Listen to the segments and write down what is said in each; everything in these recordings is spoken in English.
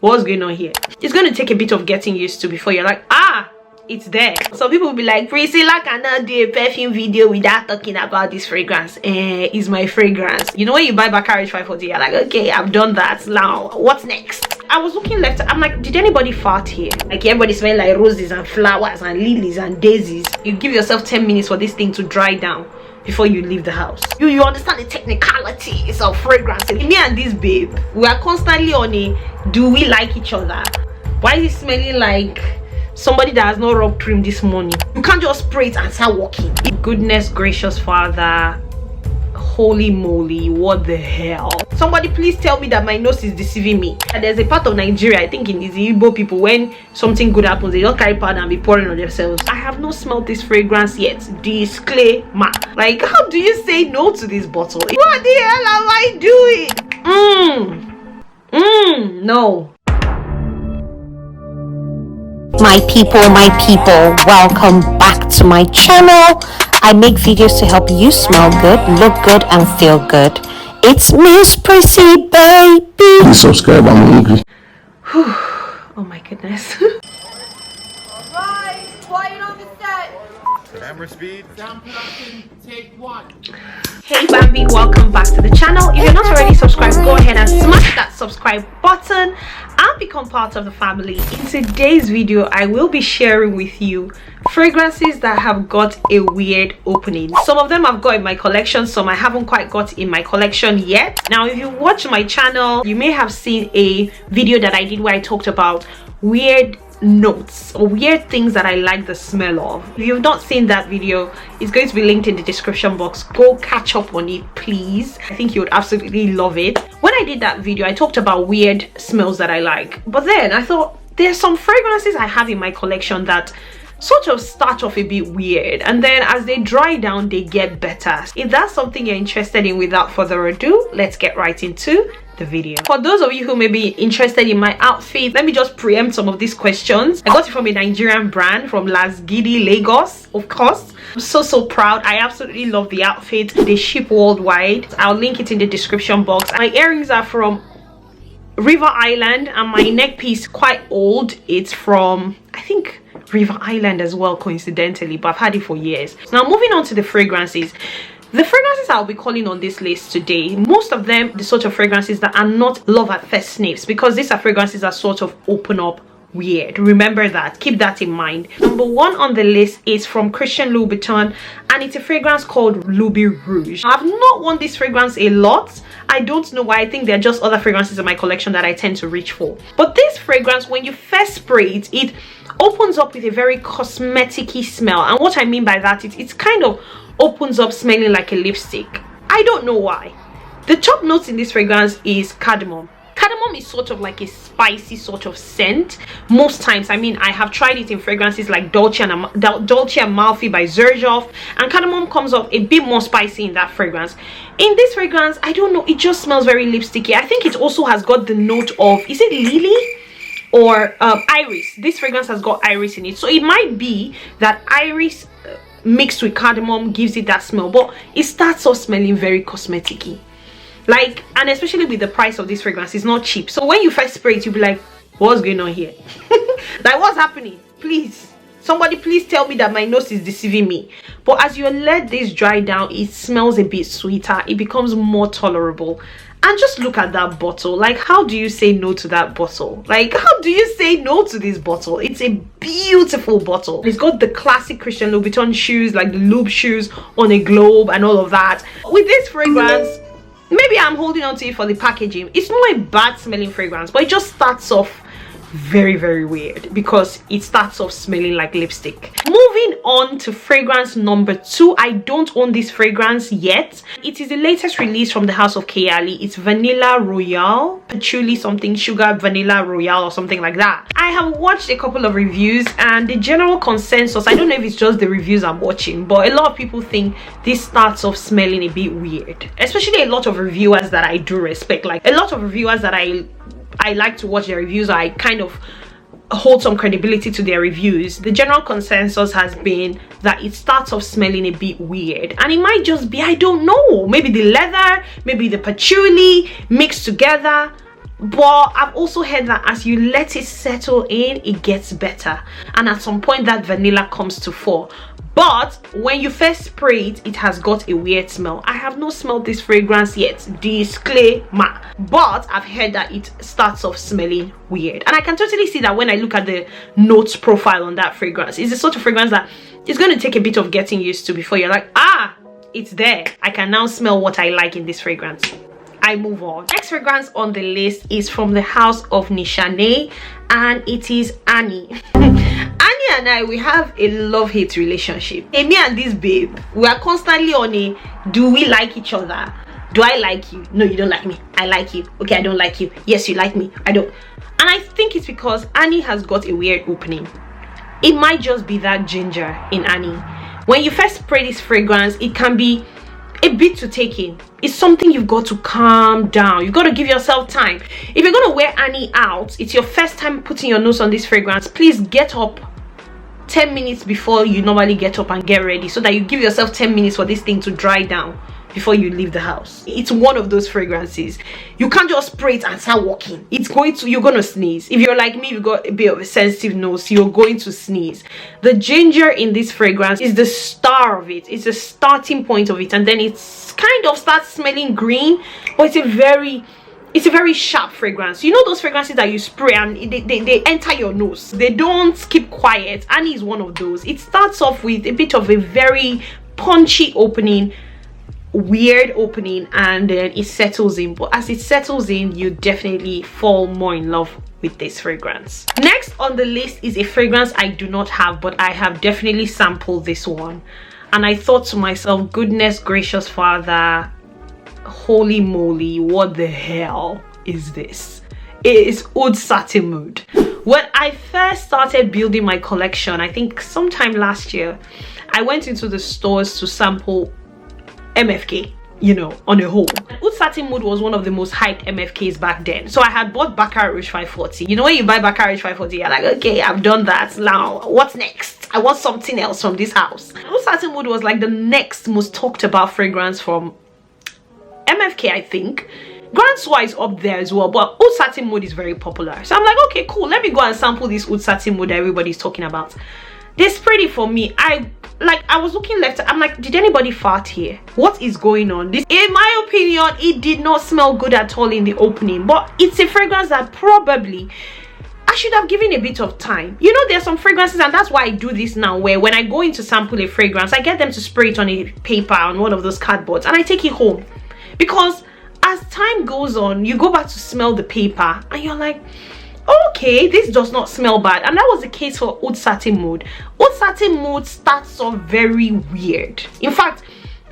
what's going on here? It's going to take a bit of getting used to before you're like, ah, it's there. Some people will be like, Priscilla cannot do a perfume video without talking about this fragrance. Is my fragrance. You know, when you buy Baccarat 540, you're like, okay, I've done that. Now, what's next? I was looking left. I'm like, did anybody fart here? Like, everybody smell like roses and flowers and lilies and daisies. You give yourself 10 minutes for this thing to dry down before you leave the house. You understand the technicalities of fragrance. Me and this babe, we are constantly on a, do we like each other? Why is it smelling like somebody that has not rubbed cream this morning? You can't just spray it and start walking. Goodness gracious Father, holy moly, what the hell? Somebody please tell me that my nose is deceiving me. And there's a part of Nigeria, I think in these Igbo people, when something good happens, they just carry powder and be pouring on themselves. I have not smelled this fragrance yet. Disclaimer. Like, how do you say no to this bottle? What the hell am I doing? No. My people, welcome back to my channel. I make videos to help you smell good, look good, and feel good. It's Miss Prissy, baby. Please subscribe, I'm hungry. Oh my goodness. Alright, quiet on the set. Camera speed. Sound production, take one. Hey Bambi, welcome back to the channel. If you're not already subscribed, go ahead and smash that subscribe button and become part of the family. In today's video, I will be sharing with you fragrances that have got a weird opening. Some of them I've got in my collection, some I haven't quite got in my collection yet. Now, if you watch my channel, you may have seen a video that I did where I talked about weird notes or weird things that I like the smell of. If you've not seen that video, it's going to be linked in the description box. Go catch up on it, please. I think you would absolutely love it. When I did that video, I talked about weird smells that I like, but then I thought there's some fragrances I have in my collection that sort of start off a bit weird, and then as they dry down, they get better. If that's something you're interested in, without further ado, let's get right into the video. For those of you who may be interested in my outfit, let me just preempt some of these questions. I got it from a Nigerian brand from Las Gidi, Lagos, of course. I'm so proud. I absolutely love the outfit. They ship worldwide. I'll link it in the description box. My earrings are from River Island, and my neck piece, quite old. It's from, I think, River Island as well, coincidentally, but I've had it for years. Now, moving on to the fragrances. The fragrances I'll be calling on this list today, most of them the sort of fragrances that are not love at first sniffs, because these are fragrances that sort of open up weird. Remember that, keep that in mind. Number one on the list is from Christian Louboutin, and it's a fragrance called Rouge. I've not worn this fragrance a lot. I don't know why. I think there are just other fragrances in my collection that I tend to reach for, but this fragrance, when you first spray it, it opens up with a very cosmetic-y smell. And what I mean by that is it's kind of opens up smelling like a lipstick. I don't know why. The top notes in this fragrance is cardamom. Cardamom is sort of like a spicy sort of scent most times. I mean, I have tried it in fragrances like Dolce and Amalfi by Xerjoff, and cardamom comes off a bit more spicy in that fragrance. In this fragrance, I don't know, it just smells very lipsticky. I think it also has got the note of, is it lily or iris? This fragrance has got iris in it, so it might be that iris mixed with cardamom gives it that smell, but it starts off smelling very cosmetic-y. Like, and especially with the price of this fragrance, it's not cheap. So when you first spray it, you'll be like, what's going on here? Like, what's happening? Please, somebody please tell me that my nose is deceiving me. But as you let this dry down, it smells a bit sweeter. It becomes more tolerable. And just look at that bottle. Like, how do you say no to that bottle? Like, how do you say no to this bottle? It's a beautiful bottle. It's got the classic Christian Louboutin shoes, like the Loube shoes on a globe and all of that. With this fragrance, maybe I'm holding on to it for the packaging. It's not a bad smelling fragrance, but it just starts off very weird because it starts off smelling like lipstick. Moving on to fragrance number 2. I don't own this fragrance yet. It is the latest release from the house of Kayali. It's Vanilla Royale, patchouli something, sugar vanilla royale or something like that. I have watched a couple of reviews, and the general consensus, I don't know if it's just the reviews I'm watching, but a lot of people think this starts off smelling a bit weird, especially a lot of reviewers that I do respect. Like, a lot of reviewers that I like to watch their reviews, I kind of hold some credibility to their reviews. The general consensus has been that it starts off smelling a bit weird, and it might just be, I don't know, maybe the leather, maybe the patchouli mixed together. but I've also heard that as you let it settle in, it gets better, and at some point that vanilla comes to fore. But when you first spray it, it has got a weird smell. I have not smelled this fragrance yet, disclaimer, but I've heard that it starts off smelling weird, and I can totally see that when I look at the notes profile on that fragrance. It's the sort of fragrance that it's going to take a bit of getting used to before you're like, ah, it's there. I can now smell what I like in this fragrance. I move on. Next fragrance on the list is from the house of Nishane, and it is Ani. Ani and I, we have a love-hate relationship. And me and this babe, we are constantly on a, do we like each other? Do I like you? No, you don't like me. I like you. Okay, I don't like you. Yes, you like me. I don't. And I think it's because Ani has got a weird opening. It might just be that ginger in Ani. When you first spray this fragrance, it can be a bit to take in. It's something you've got to calm down. You've got to give yourself time. If you're going to wear Ani out, it's your first time putting your nose on this fragrance, please get up 10 minutes before you normally get up and get ready, so that you give yourself 10 minutes for this thing to dry down before you leave the house. It's one of those fragrances you can't just spray it and start walking. You're gonna sneeze. If you're like me, you've got a bit of a sensitive nose, you're going to sneeze. The ginger in this fragrance is the star of it. It's the starting point of it, and then it's kind of starts smelling green, but it's a very sharp fragrance. You know those fragrances that you spray and they enter your nose, they don't keep quiet. Ani is one of those. It starts off with a bit of a very punchy opening, weird opening, and then it settles in. But as it settles in, you definitely fall more in love with this fragrance. Next on the list is a fragrance I do not have, but I have definitely sampled this one, and I thought to myself, goodness gracious Father, holy moly, what the hell is this? It is Oud Satin Mood. When I first started building my collection, I think sometime last year, I went into the stores to sample MFK, you know, on a whole. Oud Satin Mood was one of the most hyped MFKs back then. So I had bought Baccarat Rouge 540. You know, when you buy Baccarat Rouge 540, you're like, okay, I've done that. Now, what's next? I want something else from this house. Oud Satin Mood was like the next most talked about fragrance from MFK, I think. Grand Soir is up there as well, but Oud Satin Mood is very popular. So I'm like, okay, cool, let me go and sample this Oud Satin Mood that everybody's talking about. They sprayed it for me. I was looking left, I'm like, did anybody fart here? What is going on? This, in my opinion, it did not smell good at all in the opening, but it's a fragrance that probably I should have given a bit of time. You know, there's some fragrances, and that's why I do this now, where when I go into sample a fragrance, I get them to spray it on a paper, on one of those cardboards, and I take it home. Because as time goes on, you go back to smell the paper and you're like, okay, this does not smell bad. And that was the case for Oud Satin Mood. Oud Satin Mood starts off very weird. In fact,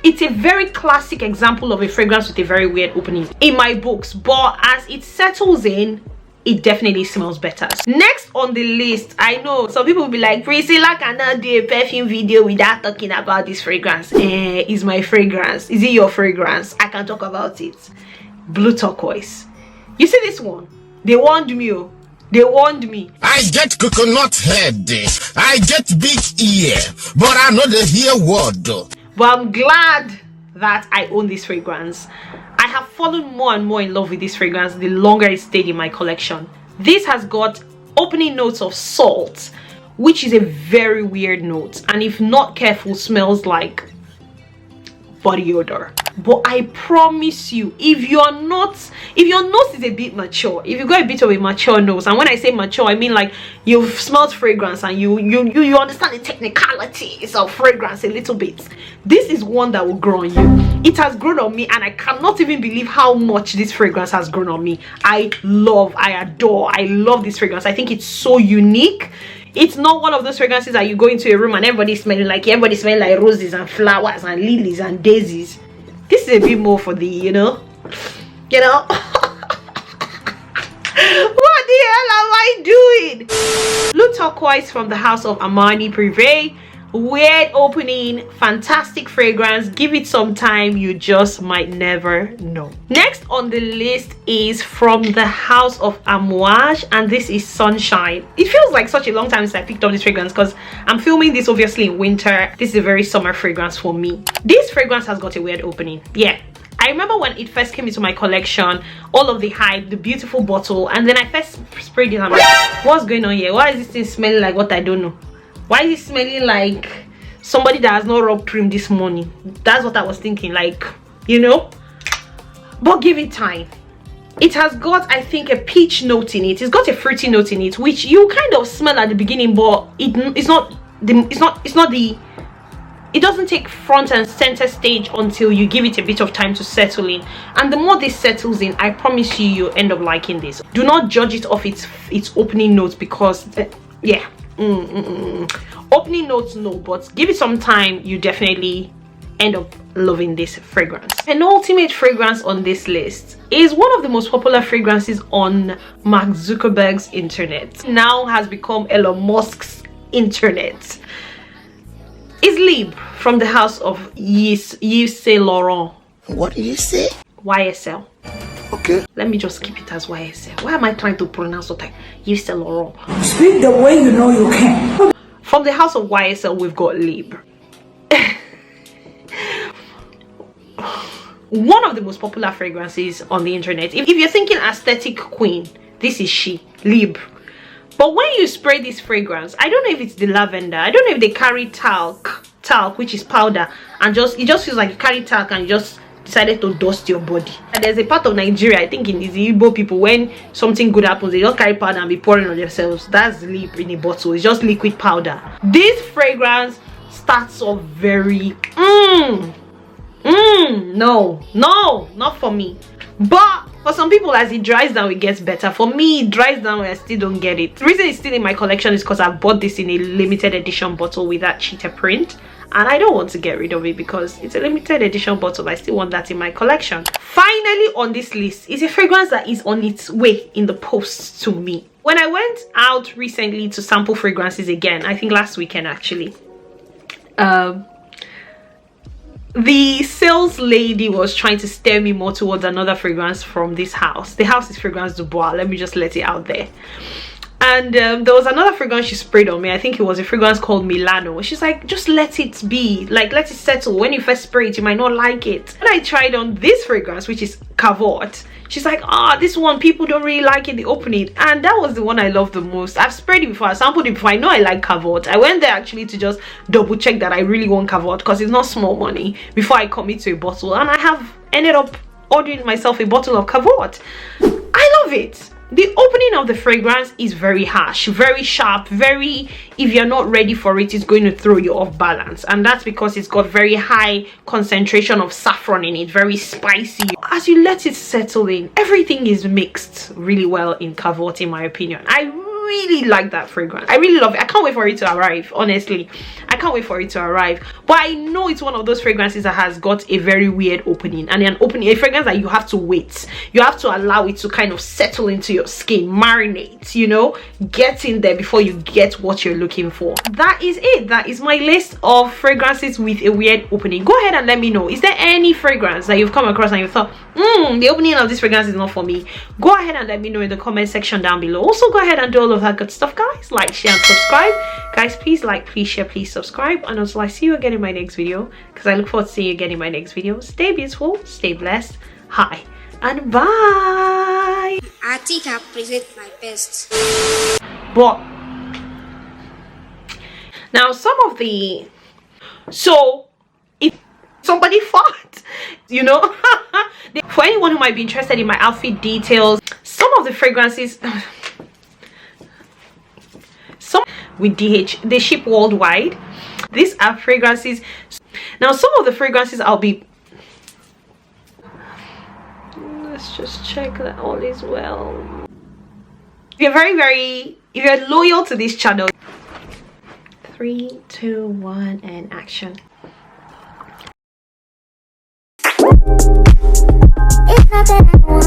it's a very classic example of a fragrance with a very weird opening in my books, but as it settles in, it definitely smells better. Next on the list, I know some people will be like, Priscilla cannot do a perfume video without talking about this fragrance. Is my fragrance, is it your fragrance? I can talk about it. Blue Turquoise. You see this one? They warned me. Oh, they warned me. I get coconut head, I get big ear, but I know the hear word. But I'm glad that I own this fragrance. I have fallen more and more in love with this fragrance the longer it stayed in my collection. This has got opening notes of salt, which is a very weird note, and if not careful, smells like body odor. But I promise you, if your nose is a bit mature, if you got a bit of a mature nose, and when I say mature, I mean like you've smelled fragrance and you understand the technicalities of fragrance a little bit, this is one that will grow on you. It has grown on me, and I cannot even believe how much this fragrance has grown on me. I love this fragrance. I think it's so unique. It's not one of those fragrances that you go into a room and everybody's smelling like roses and flowers and lilies and daisies. This is a bit more for the, you know. What the hell am I doing? Blue Turquoise from the house of Armani Prive. Weird opening, fantastic fragrance. Give it some time, you just might never know. Next on the list is from the house of Amouage, and this is Sunshine. It feels like such a long time since I picked up this fragrance because I'm filming this obviously in winter. This is a very summer fragrance for me. This fragrance has got a weird opening. Yeah, I remember when it first came into my collection, all of the hype, the beautiful bottle, and then I first sprayed it. I'm like, what's going on here? Why is this thing smelling like what I don't know? Why is it smelling like somebody that has not rubbed cream this morning? That's what I was thinking, like, you know. But give it time. It has got, I think, a peach note in it. It's got a fruity note in it, which you kind of smell at the beginning, but it doesn't take front and center stage until you give it a bit of time to settle in. And the more this settles in, I promise you, you'll end up liking this. Do not judge it off its opening notes, because yeah, opening notes, no, but give it some time, you definitely end up loving this fragrance. An ultimate fragrance on this list is one of the most popular fragrances on Mark Zuckerberg's internet. Now has become Elon Musk's internet. Is Libre from the house of Yves Saint Laurent. What did you say? YSL. Okay. Let me just keep it as YSL. Why am I trying to pronounce it like Yves Saint Laurent? Speak the way you know you can. From the house of YSL, we've got Libre. One of the most popular fragrances on the internet. If you're thinking aesthetic queen, this is she, Libre. But when you spray this fragrance, I don't know if it's the lavender, I don't know if they carry talc, which is powder, and it just feels like you carry talc and you just decided to dust your body. And there's a part of Nigeria, I think in the Igbo people, when something good happens, they just carry powder and be pouring on themselves. That's Libre in a bottle. It's just liquid powder. This fragrance starts off very no, not for me. But for some people, as it dries down, it gets better. For me, it dries down and I still don't get it. The reason it's still in my collection is because I bought this in a limited edition bottle with that cheetah print, and I don't want to get rid of it because it's a limited edition bottle. I still want that in my collection. Finally on this list is a fragrance that is on its way in the post to me. When I went out recently to sample fragrances again, I think last weekend actually, the sales lady was trying to steer me more towards another fragrance from this house. The house is Fragrance du Bois. Let me just let it out there. And there was another fragrance she sprayed on me. I think it was a fragrance called Milano. She's like, just let it be, like, let it settle. When you first spray it, you might not like it. When I tried on this fragrance, which is Cavort, she's like, this one people don't really like in the opening, and that was the one I love the most. I've sprayed it before, I sampled it before. I know I like Cavort. I went there actually to just double check that I really want Cavort, because it's not small money, before I commit to a bottle, and I have ended up ordering myself a bottle of Cavort. I love it. The opening of the fragrance is very harsh, very sharp, very, if you're not ready for it, it's going to throw you off balance. And that's because it's got very high concentration of saffron in it, very spicy. As you let it settle in, everything is mixed really well in Cavort, in my opinion. I really like that fragrance. I really love it. I can't wait for it to arrive, honestly. I can't wait for it to arrive. But I know it's one of those fragrances that has got a very weird opening, and a fragrance that you have to wait. You have to allow it to kind of settle into your skin, marinate, you know, get in there before you get what you're looking for. That is it. That is my list of fragrances with a weird opening. Go ahead and let me know, is there any fragrance that you've come across and you thought, the opening of this fragrance is not for me? Go ahead and let me know in the comment section down below. Also, go ahead and do all of that good stuff, guys. Like, share, and subscribe. Guys, please like, please share, please subscribe. And until I see you again in my next video, because I look forward to seeing you again in my next video, stay beautiful, stay blessed, hi, and bye. I think I present my best. But now if somebody fought, you know, for anyone who might be interested in my outfit details, some of the fragrances with DH, they ship worldwide. These are fragrances. Now some of the fragrances let's just check that all is well. If you're loyal to this channel, 3, 2, 1 and action. It's not that I want